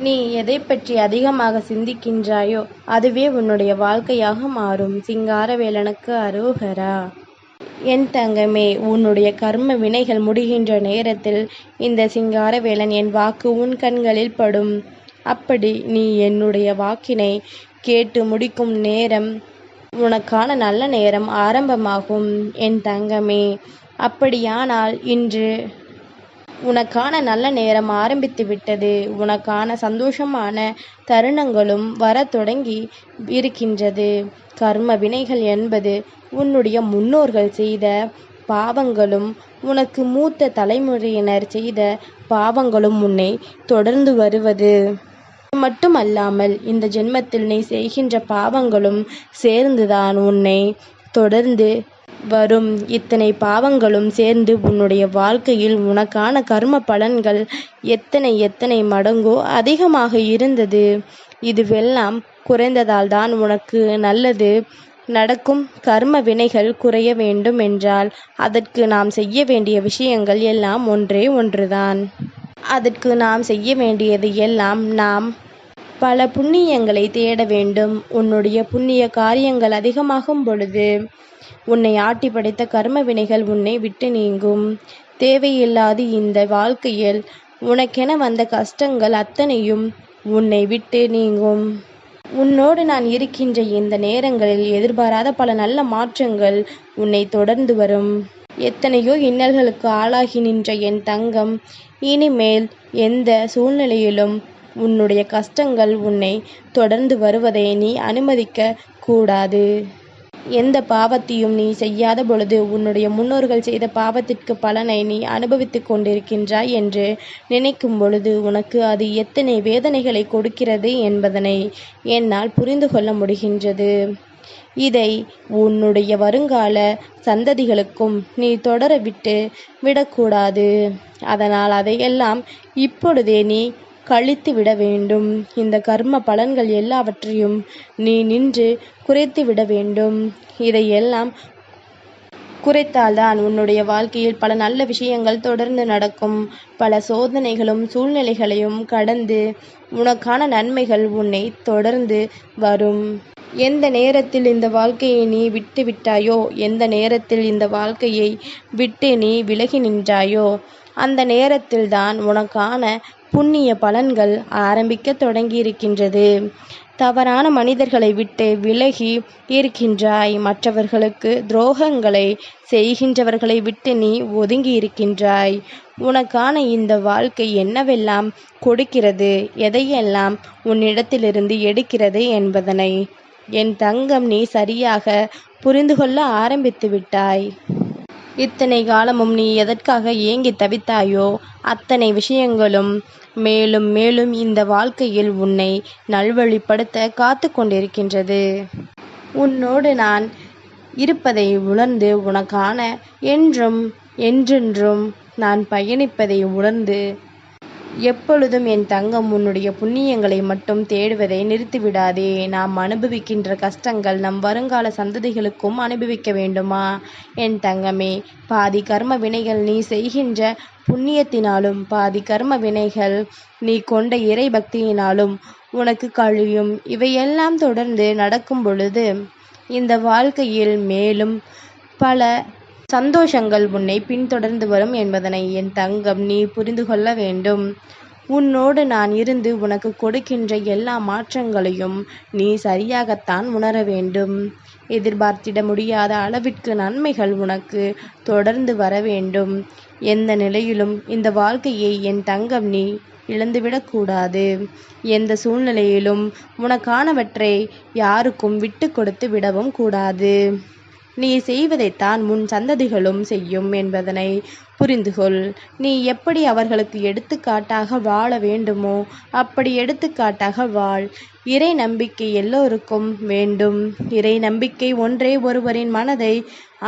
நீ எதை பற்றி அதிகமாக சிந்திக்கின்றாயோ அதுவே உன்னுடைய வாழ்க்கையாக மாறும். சிங்காரவேலனுக்கு அரோகரா. என் தங்கமே, உன்னுடைய கர்ம வினைகள் முடிகின்ற நேரத்தில் இந்த சிங்காரவேலன் என் வாக்கு உன் கண்களில் படும். அப்படி நீ என்னுடைய வாக்கினை கேட்டு முடிக்கும் நேரம் உனக்கான நல்ல நேரம் ஆரம்பமாகும் என் தங்கமே. அப்படியானால் இன்று உனக்கான நல்ல நேரம் ஆரம்பித்து விட்டது. உனக்கான சந்தோஷமான தருணங்களும் வர தொடங்கி இருக்கின்றது. கர்ம வினைகள் என்பது உன்னுடைய முன்னோர்கள் செய்த பாவங்களும் உனக்கு மூத்த தலைமுறையினர் செய்த பாவங்களும் உன்னை தொடர்ந்து வருவது மட்டுமல்லாமல் இந்த ஜென்மத்தில் நீ செய்கின்ற பாவங்களும் சேர்ந்துதான் உன்னை தொடர்ந்து வரும். இத்தனை பாவங்களும் சேர்ந்து உன்னுடைய வாழ்க்கையில் உனக்கான கர்ம பலன்கள் எத்தனை எத்தனை மடங்கோ அதிகமாக இருந்தது. இதுவெல்லாம் குறைந்ததால் தான் உனக்கு நல்லது நடக்கும். கர்ம வினைகள் குறைய வேண்டும் என்றால் அதற்கு நாம் செய்ய வேண்டிய விஷயங்கள் எல்லாம் ஒன்றே ஒன்றுதான். அதற்கு நாம் செய்ய வேண்டியது எல்லாம் நாம் பல புண்ணியங்களை தேட வேண்டும். உன்னுடைய புண்ணிய காரியங்கள் அதிகமாகும் பொழுது உன்னை ஆட்டி படைத்த கர்ம வினைகள் உன்னை விட்டு நீங்கும். தேவையில்லாது இந்த வாழ்க்கையில் உனக்கென வந்த கஷ்டங்கள் அத்தனையும் உன்னை விட்டு நீங்கும். உன்னோடு நான் இருக்கின்ற இந்த நேரங்களில் எதிர்பாராத பல நல்ல மாற்றங்கள் உன்னை தொடர்ந்து வரும். எத்தனையோ இன்னல்களுக்கு ஆளாகி நின்ற என் தங்கம், இனிமேல் எந்த சூழ்நிலையிலும் உன்னுடைய கஷ்டங்கள் உன்னை தொடர்ந்து வருவதை நீ அனுமதிக்க கூடாது. எந்த பாவத்தையும் நீ செய்யாத பொழுது உன்னுடைய முன்னோர்கள் செய்த பாவத்திற்கு பலனை நீ அனுபவித்து கொண்டிருக்கின்றாய் என்று நினைக்கும் பொழுது உனக்கு அது எத்தனை வேதனைகளை கொடுக்கிறது என்பதனை என்னால் புரிந்து கொள்ள முடிகின்றது. இதை உன்னுடைய வருங்கால சந்ததிகளுக்கும் நீ தொடர விடக்கூடாது. அதனால் அதையெல்லாம் இப்பொழுதே நீ கழித்து விட வேண்டும். இந்த கர்ம பலன்கள் எல்லாவற்றையும் நீ நின்று குறைத்து விட வேண்டும். இதையெல்லாம் குறைத்தால்தான் உன்னுடைய வாழ்க்கையில் பல நல்ல விஷயங்கள் தொடர்ந்து நடக்கும். பல சோதனைகளும் சூழ்நிலைகளையும் கடந்து உனக்கான நன்மைகள் உன்னை தொடர்ந்து வரும். எந்த நேரத்தில் இந்த வாழ்க்கையை நீ விட்டு விட்டாயோ, எந்த நேரத்தில் இந்த வாழ்க்கையை விட்டு நீ விலகி நின்றாயோ அந்த நேரத்தில்தான் உனக்கான புண்ணிய பலன்கள் ஆரம்பிக்க தொடங்கியிருக்கின்றது. தவறான மனிதர்களை விட்டு விலகி இருக்கின்றாய். மற்றவர்களுக்கு துரோகங்களை செய்கின்றவர்களை விட்டு நீ ஒதுங்கி இருக்கின்றாய். உனக்கான இந்த வாழ்க்கை என்னவெல்லாம் கொடுக்கிறது, எதையெல்லாம் உன்னிடத்திலிருந்து எடுக்கிறது என்பதனை என் தங்கம் நீ சரியாக புரிந்து கொள்ள ஆரம்பித்து விட்டாய். இத்தனை காலமும் நீ எதற்காக ஏங்கி தவித்தாயோ அத்தனை விஷயங்களும் மேலும் மேலும் இந்த வாழ்க்கையில் உன்னை நல்வழிப்படுத்த காத்து கொண்டிருக்கின்றது. உன்னோடு நான் இருப்பதை உணர்ந்து உனக்கான என்றும் என்றென்றும் நான் பயணிப்பதை உணர்ந்து எப்பொழுதும் என் தங்கம் உன்னுடைய புண்ணியங்களை மட்டும் தேடுவதை நிறுத்திவிடாதே. நாம் அனுபவிக்கின்ற கஷ்டங்கள் நம் வருங்கால சந்ததிகளுக்கும் அனுபவிக்க வேண்டுமா என் தங்கமே? பாதி கர்ம வினைகள் நீ செய்கின்ற புண்ணியத்தினாலும் பாதி கர்ம வினைகள் நீ கொண்ட இறை பக்தியினாலும் உனக்கு கழியும். இவையெல்லாம் தொடர்ந்து நடக்கும் பொழுது இந்த வாழ்க்கையில் மேலும் பல சந்தோஷங்கள் உன்னை பின்தொடர்ந்து வரும் என்பதனை என் தங்கம் நீ புரிந்து கொள்ள வேண்டும். உன்னோடு நான் இருந்து உனக்கு கொடுக்கின்ற எல்லா மாற்றங்களையும் நீ சரியாகத்தான் உணர வேண்டும். எதிர்பார்த்திட முடியாத அளவிற்கு நன்மைகள் உனக்கு தொடர்ந்து வர வேண்டும். எந்த நிலையிலும் இந்த வாழ்க்கையை என் தங்கம் நீ இழந்துவிடக்கூடாது. எந்த சூழ்நிலையிலும் உனக்கானவற்றை யாருக்கும் விட்டு கொடுத்து விடவும் கூடாது. நீ செய்வதைத்தான் முன் சந்ததிகளும் செய்யும் என்பதனை புரிந்துகொள். நீ எப்படி அவர்களுக்கு எடுத்துக்காட்டாக வாழ வேண்டுமோ அப்படி எடுத்துக்காட்டாக வாழ். இறை நம்பிக்கை எல்லோருக்கும் வேண்டும். இறை நம்பிக்கை ஒன்றே ஒருவரின் மனதை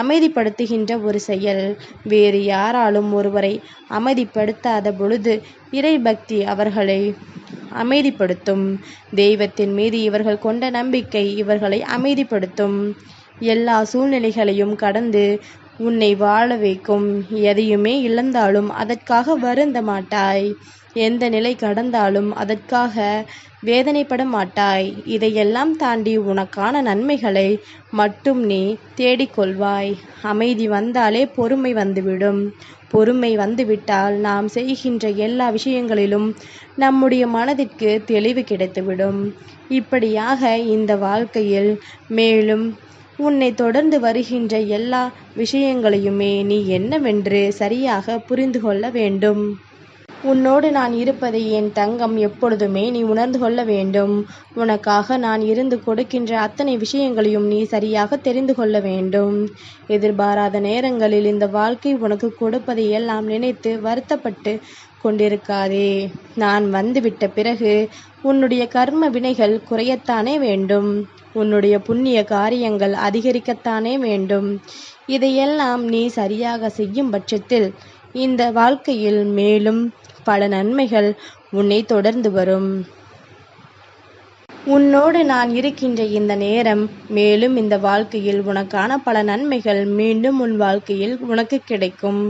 அமைதிப்படுத்துகின்ற ஒரு செயல். வேறு யாராலும் ஒருவரை அமைதிப்படுத்தாத பொழுது இறை பக்தி அவர்களை அமைதிப்படுத்தும். தெய்வத்தின் மீது இவர்கள் கொண்ட நம்பிக்கை இவர்களை அமைதிப்படுத்தும். எல்லா சூழ்நிலைகளையும் கடந்து உன்னை வாழ வைக்கும். எதையுமே இழந்தாலும் அதற்காக வருந்த மாட்டாய். எந்த நிலை கடந்தாலும் அதற்காக வேதனைப்பட மாட்டாய். இதையெல்லாம் தாண்டி உனக்கான நன்மைகளை மட்டும் நீ தேடிக்கொள்வாய். அமைதி வந்தாலே பொறுமை வந்துவிடும். பொறுமை வந்துவிட்டால் நாம் செய்கின்ற எல்லா விஷயங்களிலும் நம்முடைய மனதிற்கு தெளிவு கிடைத்துவிடும். இப்படியாக இந்த வாழ்க்கையில் மேலும் உன்னை தொடர்ந்து வருகின்ற எல்லா விஷயங்களையுமே நீ என்னவென்று சரியாக புரிந்து கொள்ள வேண்டும். உன்னோடு நான் இருப்பதை என் தங்கம் எப்பொழுதுமே நீ உணர்ந்து கொள்ள வேண்டும். உனக்காக நான் இருந்து கொடுக்கின்ற அத்தனை விஷயங்களையும் நீ சரியாக தெரிந்து கொள்ள வேண்டும். எதிர்பாராத நேரங்களில் இந்த வாழ்க்கை உனக்கு கொடுப்பதை எல்லாம் நினைத்து வருத்தப்பட்டு கொண்டிருக்காதே. நான் வந்துவிட்ட பிறகு உன்னுடைய கர்ம வினைகள் குறையத்தானே வேண்டும். உன்னுடைய புண்ணிய காரியங்கள் அதிகரிக்கத்தானே வேண்டும். இதையெல்லாம் நீ சரியாக செய்யும் பட்சத்தில் இந்த வாழ்க்கையில் மேலும் பல நன்மைகள் உன்னை தொடர்ந்து வரும். உன்னோடு நான் இருக்கின்ற இந்த நேரம் மேலும் இந்த வாழ்க்கையில் உனக்கான பல நன்மைகள் மீண்டும் உன் வாழ்க்கையில் உனக்கு கிடைக்கும்.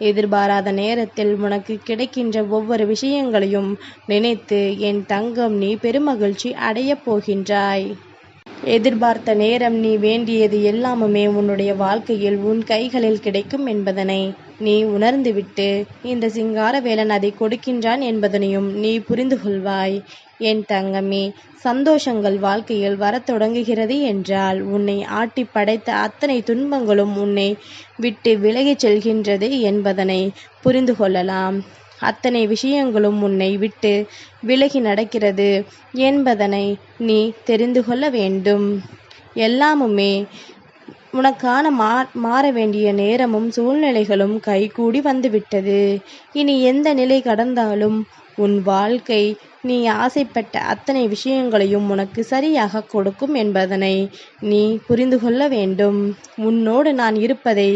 எதிர்பாராத நேரத்தில் உனக்கு கிடைக்கின்ற ஒவ்வொரு விஷயங்களையும் நினைத்து என் தங்கம் நீ பெருமகிழ்ச்சி அடையப் போகின்றாய். எதிர்பார்த்த நேரம் நீ வேண்டியது எல்லாமுமே உன்னுடைய வாழ்க்கையில் உன் கைகளில் கிடைக்கும் என்பதனை நீ உணர்ந்துவிட்டு இந்த சிங்காரவேலன் அதை கொடுக்கின்றான் என்பதனையும் நீ புரிந்து கொள்வாய். என் தங்கமே, சந்தோஷங்கள் வாழ்க்கையில் வரத் தொடங்குகிறது என்றால் உன்னை ஆட்டி படைத்த அத்தனை துன்பங்களும் உன்னை விட்டு விலகிச் செல்கின்றது என்பதனை புரிந்து கொள்ளலாம். அத்தனை விஷயங்களும் உன்னை விட்டு விலகி நடக்கிறது என்பதனை நீ தெரிந்து கொள்ள வேண்டும். எல்லாமுமே உனக்கான மாற வேண்டிய நேரமும் சூழ்நிலைகளும் கைகூடி வந்துவிட்டது. இனி எந்த நிலை கடந்தாலும் உன் வாழ்க்கை நீ ஆசைப்பட்ட அத்தனை விஷயங்களையும் உனக்கு சரியாக கொடுக்கும் என்பதனை நீ புரிந்து கொள்ள வேண்டும். உன்னோடு நான் இருப்பதை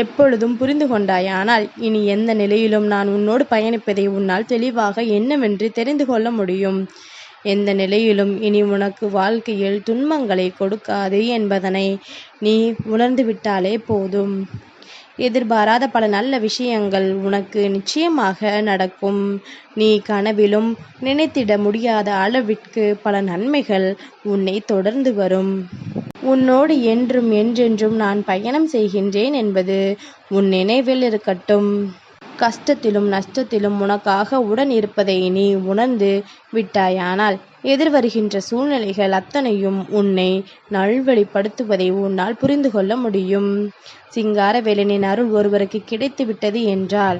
எப்பொழுதும் புரிந்து கொண்டாயானால் இனி எந்த நிலையிலும் நான் உன்னோடு பயணிப்பதை உன்னால் தெளிவாக என்னவென்று தெரிந்து கொள்ள முடியும். எந்த நிலையிலும் இனி உனக்கு வாழ்க்கையில் துன்பங்களை கொடுக்காது என்பதனை நீ உணர்ந்துவிட்டாலே போதும். எதிர்பாராத பல நல்ல விஷயங்கள் உனக்கு நிச்சயமாக நடக்கும். நீ கனவிலும் நினைத்திட முடியாத அளவிற்கு பல நன்மைகள் உன்னை தொடர்ந்து வரும். உன்னோடு என்றும் என்றென்றும் நான் பயணம் செய்கின்றேன் என்பது உன் நினைவில் இருக்கட்டும். கஷ்டத்திலும் நஷ்டத்திலும் உனக்காக உடன் இருப்பதை நீ உணர்ந்து விட்டாயானால் எதிர்வருகின்ற சூழ்நிலைகள் அத்தனையும் உன்னை நல்வழிப்படுத்துவதை உன்னால் புரிந்து கொள்ள முடியும். சிங்காரவேலனின் அருள் ஒருவருக்கு கிடைத்து விட்டது என்றால்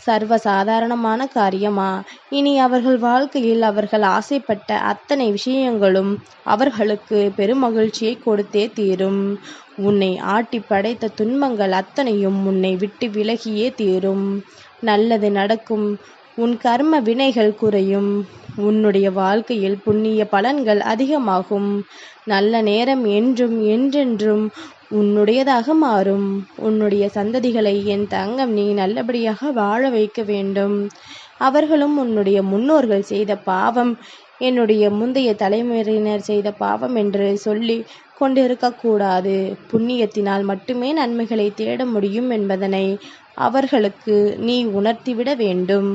சர்வசாதாரணமான காரியமா? இனி அவர்கள் வாழ்க்கையில் அவர்கள் ஆசைப்பட்ட அத்தனை விஷயங்களும் அவர்களுக்கு பெருமகிழ்ச்சியை கொடுத்தே தீரும். உன்னை ஆட்டி படைத்த துன்பங்கள் அத்தனையும் உன்னை விட்டு விலகியே தீரும். நல்லது நடக்கும். உன் கர்ம வினைகள் குறையும். உன்னுடைய வாழ்க்கையில் புண்ணிய பலன்கள் அதிகமாகும். நல்ல நேரம் என்றும் என்றென்றும் உன்னுடையதாக மாறும். உன்னுடைய சந்ததிகளை என் தங்கம் நீ நல்லபடியாக வாழ வைக்க வேண்டும். அவர்களும் உன்னுடைய முன்னோர்கள் செய்த பாவம், என்னுடைய முந்தைய தலைமுறையினர் செய்த பாவம் என்று சொல்லி கொண்டிருக்கக்கூடாது. புண்ணியத்தினால் மட்டுமே நன்மைகளை தேட முடியும் என்பதனை அவர்களுக்கு நீ உணர்த்திவிட வேண்டும்.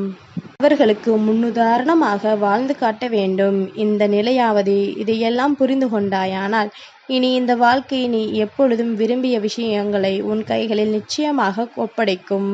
அவர்களுக்கு முன்னுதாரணமாக வாழ்ந்து காட்ட வேண்டும். இந்த நிலையாவது இதையெல்லாம் புரிந்து கொண்டாயானால் இனி இந்த வாழ்க்கை நீ எப்பொழுதும் விரும்பிய விஷயங்களை உன் கைகளில் நிச்சயமாக ஒப்படைக்கும்.